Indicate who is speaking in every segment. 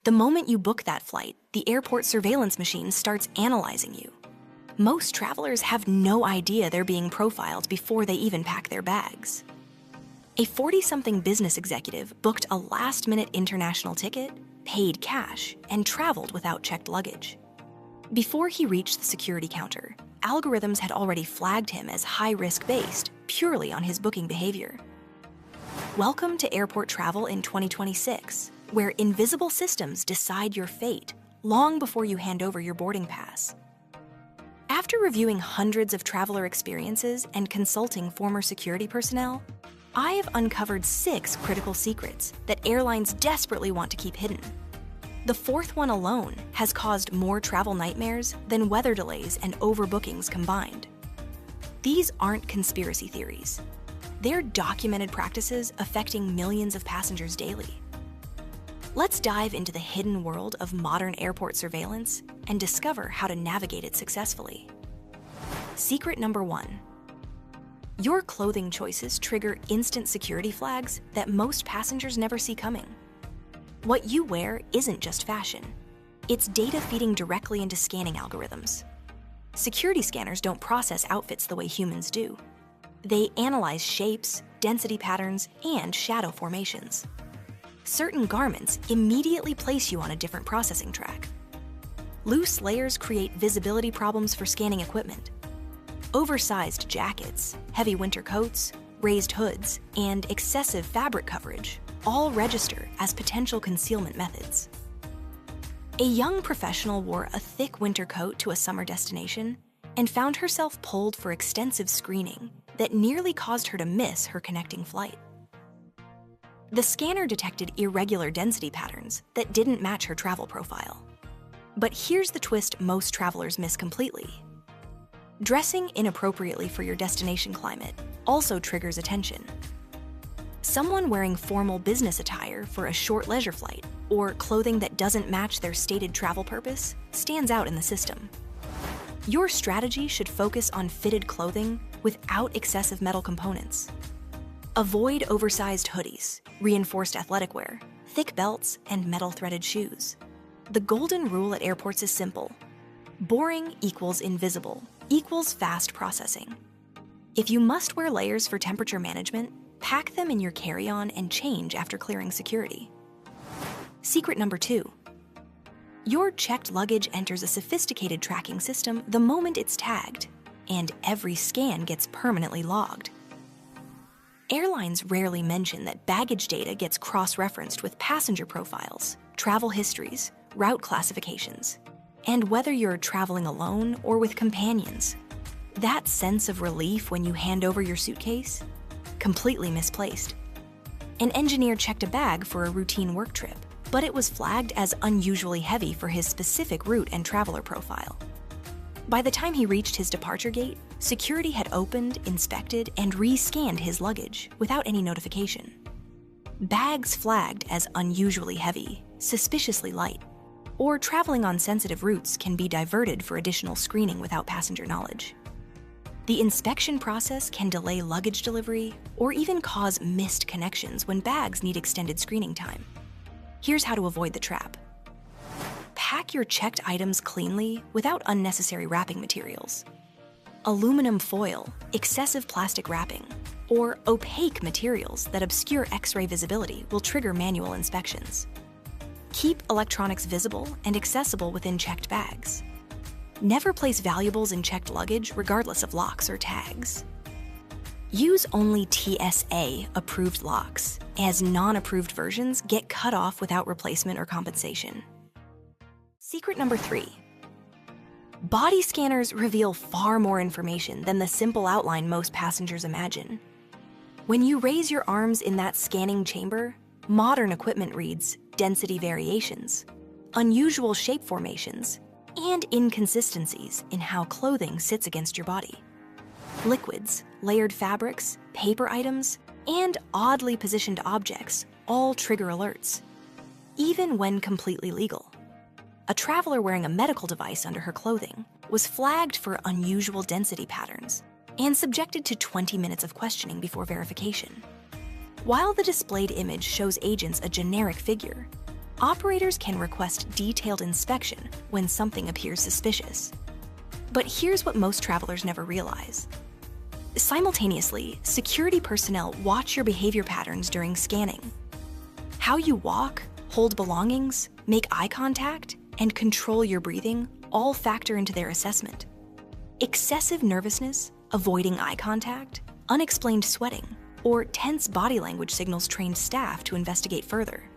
Speaker 1: The moment you book that flight, the airport surveillance machine starts analyzing you. Most travelers have no idea they're being profiled before they even pack their bags. A 40-something business executive booked a last-minute international ticket, paid cash, and traveled without checked luggage. Before he reached the security counter, algorithms had already flagged him as high-risk based purely on his booking behavior. Welcome to airport travel in 2026, where invisible systems decide your fate long before you hand over your boarding pass. After reviewing hundreds of traveler experiences and consulting former security personnel, I have uncovered 6 critical secrets that airlines desperately want to keep hidden. The fourth one alone has caused more travel nightmares than weather delays and overbookings combined. These aren't conspiracy theories. They're documented practices affecting millions of passengers daily. Let's dive into the hidden world of modern airport surveillance and discover how to navigate it successfully. Secret number 1. Your clothing choices trigger instant security flags that most passengers never see coming. What you wear isn't just fashion. It's data feeding directly into scanning algorithms. Security scanners don't process outfits the way humans do. They analyze shapes, density patterns, and shadow formations. Certain garments immediately place you on a different processing track. Loose layers create visibility problems for scanning equipment. Oversized jackets, heavy winter coats, raised hoods, and excessive fabric coverage all register as potential concealment methods. A young professional wore a thick winter coat to a summer destination and found herself pulled for extensive screening that nearly caused her to miss her connecting flight. The scanner detected irregular density patterns that didn't match her travel profile. But here's the twist most travelers miss completely. Dressing inappropriately for your destination climate also triggers attention. Someone wearing formal business attire for a short leisure flight or clothing that doesn't match their stated travel purpose stands out in the system. Your strategy should focus on fitted clothing without excessive metal components. Avoid oversized hoodies, reinforced athletic wear, thick belts, and metal-threaded shoes. The golden rule at airports is simple. Boring equals invisible equals fast processing. If you must wear layers for temperature management, pack them in your carry-on and change after clearing security. Secret number 2. Your checked luggage enters a sophisticated tracking system the moment it's tagged, and every scan gets permanently logged. Airlines rarely mention that baggage data gets cross-referenced with passenger profiles, travel histories, route classifications, and whether you're traveling alone or with companions. That sense of relief when you hand over your suitcase? Completely misplaced. An engineer checked a bag for a routine work trip, but it was flagged as unusually heavy for his specific route and traveler profile. By the time he reached his departure gate, security had opened, inspected, and re-scanned his luggage without any notification. Bags flagged as unusually heavy, suspiciously light, or traveling on sensitive routes can be diverted for additional screening without passenger knowledge. The inspection process can delay luggage delivery or even cause missed connections when bags need extended screening time. Here's how to avoid the trap. Pack your checked items cleanly without unnecessary wrapping materials. Aluminum foil, excessive plastic wrapping, or opaque materials that obscure X-ray visibility will trigger manual inspections. Keep electronics visible and accessible within checked bags. Never place valuables in checked luggage regardless of locks or tags. Use only TSA-approved locks, as non-approved versions get cut off without replacement or compensation. Secret number 3. Body scanners reveal far more information than the simple outline most passengers imagine. When you raise your arms in that scanning chamber, modern equipment reads density variations, unusual shape formations, and inconsistencies in how clothing sits against your body. Liquids, layered fabrics, paper items, and oddly positioned objects all trigger alerts, even when completely legal. A traveler wearing a medical device under her clothing was flagged for unusual density patterns and subjected to 20 minutes of questioning before verification. While the displayed image shows agents a generic figure, Operators can request detailed inspection when something appears suspicious. But here's what most travelers never realize. Simultaneously, security personnel watch your behavior patterns during scanning. How you walk, hold belongings, make eye contact, and control your breathing all factor into their assessment. Excessive nervousness, avoiding eye contact, unexplained sweating, or tense body language signals trained staff to investigate further.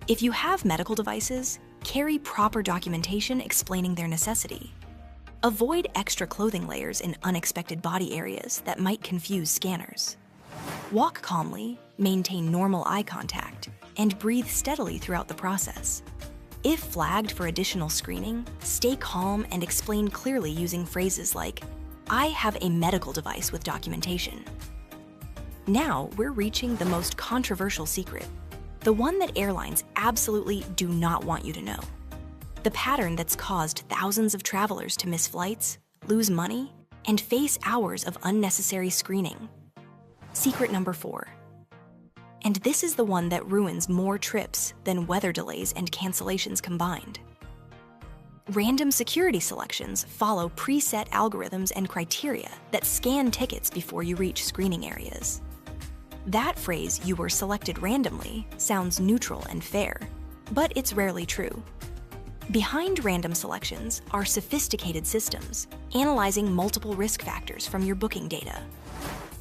Speaker 1: If you have medical devices, carry proper documentation explaining their necessity. Avoid extra clothing layers in unexpected body areas that might confuse scanners. Walk calmly, maintain normal eye contact, and breathe steadily throughout the process. If flagged for additional screening, stay calm and explain clearly using phrases like, "I have a medical device with documentation." Now we're reaching the most controversial secret, the one that airlines absolutely do not want you to know. The pattern that's caused thousands of travelers to miss flights, lose money, and face hours of unnecessary screening. Secret number 4. And this is the one that ruins more trips than weather delays and cancellations combined. Random security selections follow preset algorithms and criteria that scan tickets before you reach screening areas. That phrase, "you were selected randomly," sounds neutral and fair, but it's rarely true. Behind random selections are sophisticated systems analyzing multiple risk factors from your booking data.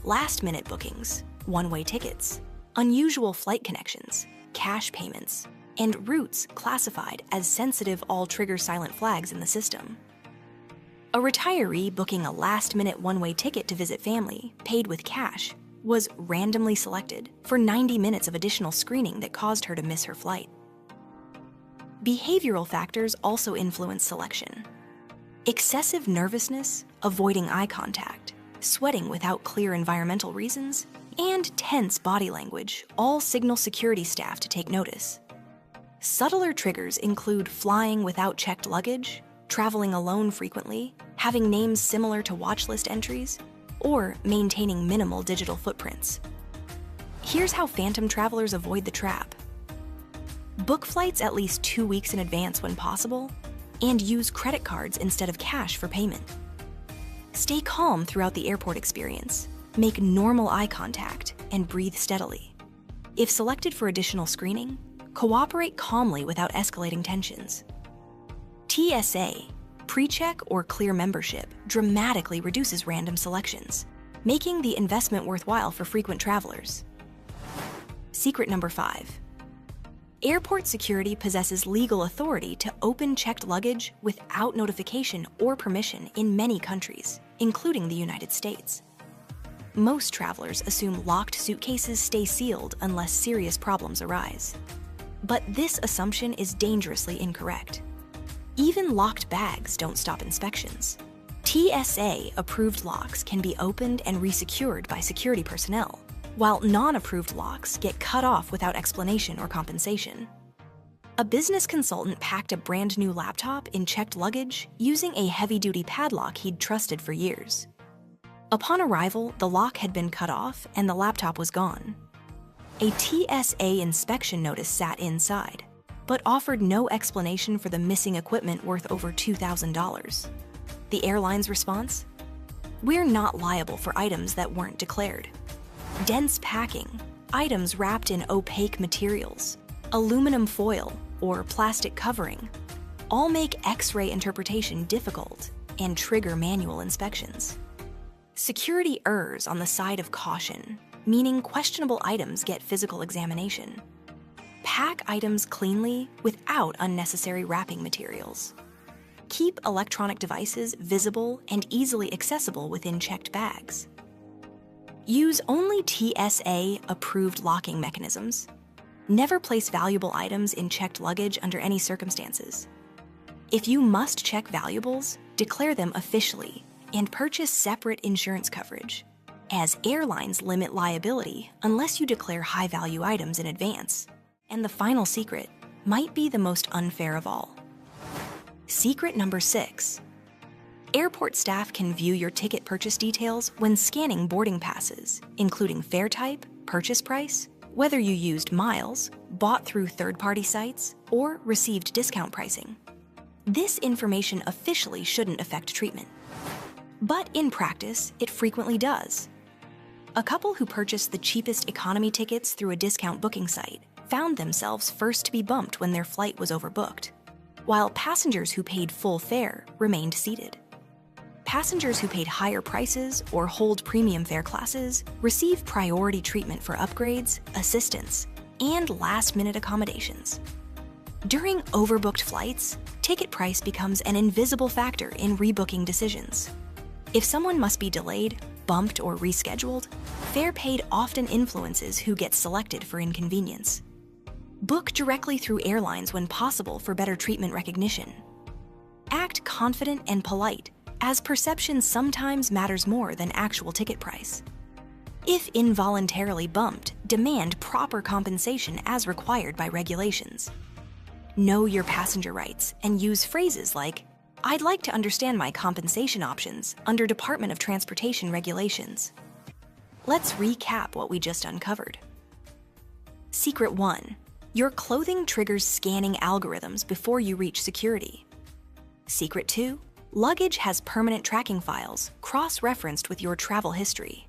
Speaker 1: Last-minute bookings, one-way tickets, unusual flight connections, cash payments, and routes classified as sensitive all trigger silent flags in the system. A retiree booking a last-minute one-way ticket to visit family, paid with cash, was randomly selected for 90 minutes of additional screening that caused her to miss her flight. Behavioral factors also influence selection. Excessive nervousness, avoiding eye contact, sweating without clear environmental reasons, and tense body language all signal security staff to take notice. Subtler triggers include flying without checked luggage, traveling alone frequently, having names similar to watch list entries, or maintaining minimal digital footprints. Here's how phantom travelers avoid the trap. Book flights at least 2 weeks in advance when possible, and use credit cards instead of cash for payment. Stay calm throughout the airport experience, make normal eye contact, and breathe steadily. If selected for additional screening, cooperate calmly without escalating tensions. TSA, pre-check or clear membership, dramatically reduces random selections, making the investment worthwhile for frequent travelers. Secret number 5. Airport security possesses legal authority to open checked luggage without notification or permission in many countries, including the United States. Most travelers assume locked suitcases stay sealed unless serious problems arise. But this assumption is dangerously incorrect. Even locked bags don't stop inspections. TSA-approved locks can be opened and resecured by security personnel, while non-approved locks get cut off without explanation or compensation. A business consultant packed a brand new laptop in checked luggage using a heavy-duty padlock he'd trusted for years. Upon arrival, the lock had been cut off and the laptop was gone. A TSA inspection notice sat inside, but offered no explanation for the missing equipment worth over $2,000. The airline's response? "We're not liable for items that weren't declared." Dense packing, items wrapped in opaque materials, aluminum foil, or plastic covering, all make X-ray interpretation difficult and trigger manual inspections. Security errs on the side of caution, meaning questionable items get physical examination. Pack items cleanly without unnecessary wrapping materials. Keep electronic devices visible and easily accessible within checked bags. Use only TSA-approved locking mechanisms. Never place valuable items in checked luggage under any circumstances. If you must check valuables, declare them officially and purchase separate insurance coverage, as airlines limit liability unless you declare high-value items in advance. And the final secret might be the most unfair of all. Secret number 6. Airport staff can view your ticket purchase details when scanning boarding passes, including fare type, purchase price, whether you used miles, bought through third-party sites, or received discount pricing. This information officially shouldn't affect treatment. But in practice, it frequently does. A couple who purchased the cheapest economy tickets through a discount booking site found themselves first to be bumped when their flight was overbooked, while passengers who paid full fare remained seated. Passengers who paid higher prices or hold premium fare classes receive priority treatment for upgrades, assistance, and last-minute accommodations. During overbooked flights, ticket price becomes an invisible factor in rebooking decisions. If someone must be delayed, bumped, or rescheduled, fare paid often influences who gets selected for inconvenience. Book directly through airlines when possible for better treatment recognition. Act confident and polite, as perception sometimes matters more than actual ticket price. If involuntarily bumped, demand proper compensation as required by regulations. Know your passenger rights and use phrases like, "I'd like to understand my compensation options under Department of Transportation regulations." Let's recap what we just uncovered. Secret 1. Your clothing triggers scanning algorithms before you reach security. Secret 2. Luggage has permanent tracking files cross-referenced with your travel history.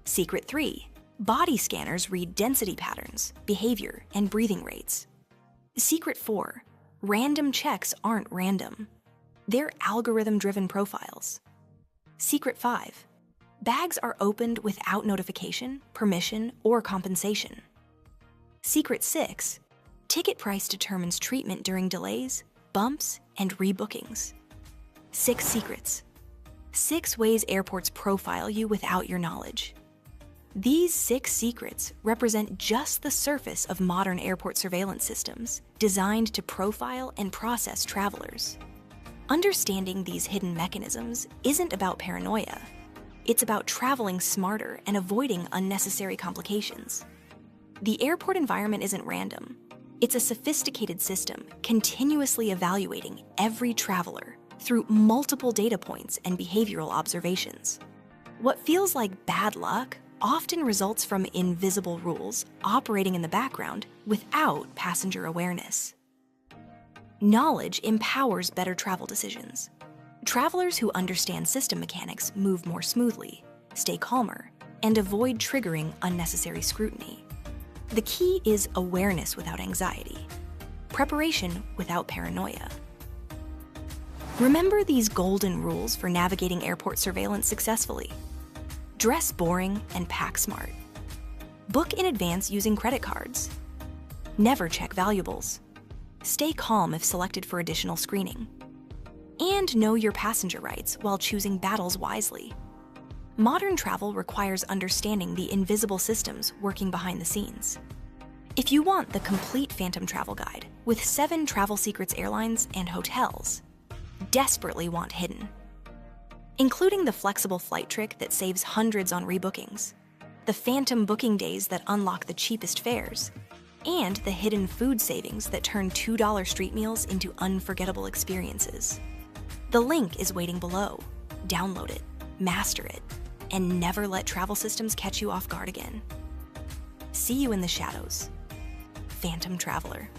Speaker 1: Secret 3. Body scanners read density patterns, behavior, and breathing rates. Secret 4. Random checks aren't random. They're algorithm-driven profiles. Secret 5. Bags are opened without notification, permission, or compensation. Secret 6. Ticket price determines treatment during delays, bumps, and rebookings. 6 secrets. 6 ways airports profile you without your knowledge. These 6 secrets represent just the surface of modern airport surveillance systems designed to profile and process travelers. Understanding these hidden mechanisms isn't about paranoia. It's about traveling smarter and avoiding unnecessary complications. The airport environment isn't random. It's a sophisticated system continuously evaluating every traveler through multiple data points and behavioral observations. What feels like bad luck often results from invisible rules operating in the background without passenger awareness. Knowledge empowers better travel decisions. Travelers who understand system mechanics move more smoothly, stay calmer, and avoid triggering unnecessary scrutiny. The key is awareness without anxiety, preparation without paranoia. Remember these golden rules for navigating airport surveillance successfully. Dress boring and pack smart. Book in advance using credit cards. Never check valuables. Stay calm if selected for additional screening. And know your passenger rights while choosing battles wisely. Modern travel requires understanding the invisible systems working behind the scenes. If you want the complete Phantom Travel Guide with 7 travel secrets airlines and hotels desperately want hidden, including the flexible flight trick that saves hundreds on rebookings, the phantom booking days that unlock the cheapest fares, and the hidden food savings that turn $2 street meals into unforgettable experiences. The link is waiting below. Download it, master it, and never let travel systems catch you off guard again. See you in the shadows. Phantom Traveler.